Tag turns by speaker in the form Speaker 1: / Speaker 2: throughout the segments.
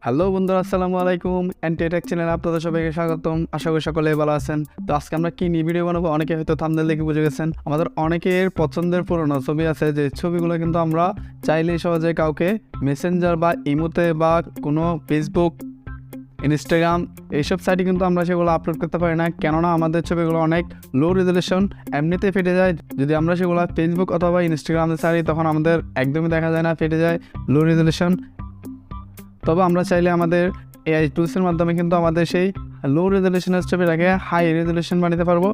Speaker 1: Hello বন্ধুরা, আসসালামু আলাইকুম। এন্টিটেক চ্যানেলে আপনাদের সবাইকে স্বাগতম। আশা করি সকলে ভালো আছেন। তো আজকে আমরা কি নিয়ে ভিডিও বানাবো, অনেকে হয়তো থাম্বনেল দেখে বুঝে গেছেন। আমাদের অনেকের পছন্দের পুরনো ছবি আছে, যে ছবিগুলো কিন্তু আমরা চাইলেই সহজে কাউকে মেসেঞ্জার বা ইমোতে বা কোনো ফেসবুক, ইনস্টাগ্রাম এইসব সাইটে কিন্তু আমরা সেগুলো আপলোড করতে পারি না, কেননা আমাদের ছবিগুলো অনেক লো রেজলিউশন, এমনিতে ফেটে যায়। যদি আমরা সেগুলো ফেসবুক অথবা ইনস্টাগ্রামে ছাড়ি তখন আমাদের একদমই দেখা যায় না, ফেটে যায়, লো রেজলিউশন। তবে আমরা চাইলে আমাদের এআই টুলসের মাধ্যমে কিন্তু আমাদের সেই লো রেজলিউশনের ছবিটাকে হাই রেজলিউশন বানাতে পারবো।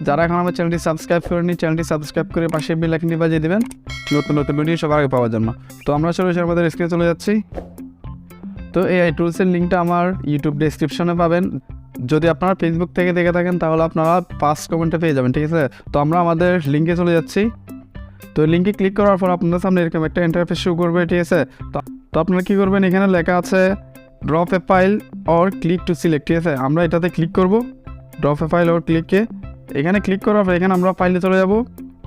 Speaker 1: যারা এখন আমার চ্যানেলটি সাবস্ক্রাইব করেনি, চ্যানেলটি সাবস্ক্রাইব করে পাশে বেল আইকনটি বাজিয়ে দেবেন নতুন নতুন ভিডিও সবার আগে পাওয়ার জন্য। তো আমরা সরাসরি আমাদের স্ক্রিনে চলে যাচ্ছি। তো এআই টুলসের লিঙ্কটা আমার ইউটিউব ডেসক্রিপশনে পাবেন। যদি আপনারা ফেসবুক থেকে দেখে থাকেন তাহলে আপনারা ফার্স্ট কমেন্টে পেয়ে যাবেন, ঠিক আছে। তো আমরা আমাদের লিঙ্কে চলে যাচ্ছি। তো লিঙ্কে ক্লিক করার পর আপনাদের সামনে এরকম একটা ইন্টারফেস শো করবে, ঠিক আছে। তো আপনারা কী করবেন, এখানে লেখা আছে drop A file or click to select, ঠিক আছে। আমরা এটাতে ক্লিক করব, ড্রপ এ ফাইল অর ক্লিককে। এখানে ক্লিক করার পর এখানে আমরা ফাইলে চলে যাব।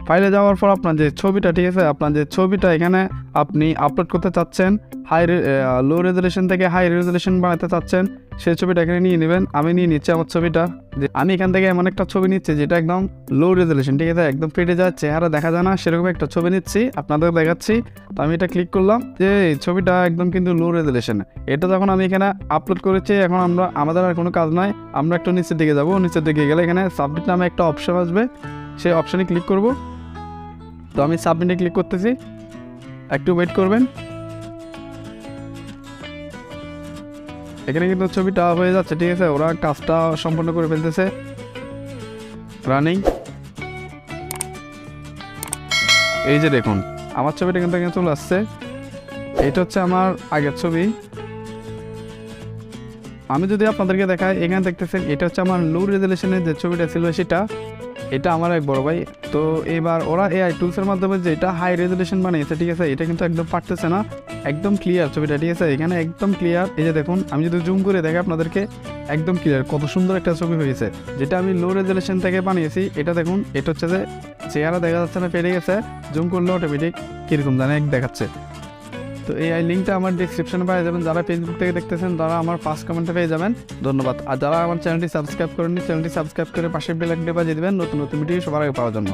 Speaker 1: ফাইলে যাওয়ার পর আপনার যে ছবিটা, ঠিক আছে, আপনার যে ছবিটা এখানে আপনি আপলোড করতে চাচ্ছেন, লো রেজলিউশন থেকে হাই রেজলিউশন বানাতে চাচ্ছেন, সেই ছবিটা এখানে নিয়ে নেবেন। আমি নিয়ে নিচ্ছি আমার ছবিটা। যে আমি এখান থেকে এমন একটা ছবি নিচ্ছি যেটা একদম লো রেজলিউশন, ঠিক আছে, একদম ফেটে যায়, চেহারা দেখা যায় না, সেরকম একটা ছবি নিচ্ছি, আপনাদের দেখাচ্ছি। তো আমি এটা ক্লিক করলাম, যে ছবিটা একদম কিন্তু লো রেজলিউশন। এটা যখন আমি এখানে আপলোড করেছি, এখন আমাদের আর কোনো কাজ নাই, আমরা একটু নিচের দিকে যাব। নিচের দিকে গেলে এখানে সাবমিট নামে একটা অপশন আসবে, সেই অপশানে ক্লিক করব। তো আমি সাবমিটে ক্লিক করতেছি, একটু ওয়েট করবেন। এখানে কিন্তু ছবিটা হয়ে যাচ্ছে, ঠিক আছে, ওরা কাজটা সম্পন্ন করে ফেলতেছে। রানিং, এই যে দেখুন আমার ছবিটা কিন্তু এখানে চলে আসছে। এটা হচ্ছে আমার আগের ছবি। আমি যদি আপনাদেরকে দেখাই, এখানে দেখতেছেন এটা হচ্ছে আমার লো রেজলিউশনের যে ছবিটা ছিল সেটা, এটা আমার এক বড় ভাই। তো এবার ওরা এআই টুলসের মাধ্যমে যে এটা হাই রেজলিউশন বানিয়েছে, ঠিক আছে, এটা কিন্তু একদম পারতেছে না, একদম ক্লিয়ার ছবিটা, ঠিক আছে, এখানে একদম ক্লিয়ার। এই যে দেখুন, আমি যদি জুম করে দেখি আপনাদেরকে, একদম ক্লিয়ার, কত সুন্দর একটা ছবি হয়েছে, যেটা আমি লো রেজলিউশন থেকে বানিয়েছি। এটা দেখুন, এটা হচ্ছে যে চেহারা দেখা যাচ্ছে না, ফেটে গেছে, জুম করলে অটোমেটিক কীরকম জানে দেখাচ্ছে। তো এই লিঙ্কটা আমার ডিসক্রিপশনে পেয়ে যাবেন। যারা ফেসবুক থেকে দেখতেছেন তারা আমার ফার্স্ট কমেন্টে পেয়ে যাবেন, ধন্যবাদ। আর যারা আমার চ্যানেলটি সাবস্ক্রাইব করেননি, চ্যানেলটি সাবস্ক্রাইব করে পাশে বেল আইকনটি বাজিয়ে দেবেন নতুন নতুন ভিডিও সবার আগে পাওয়ার জন্য।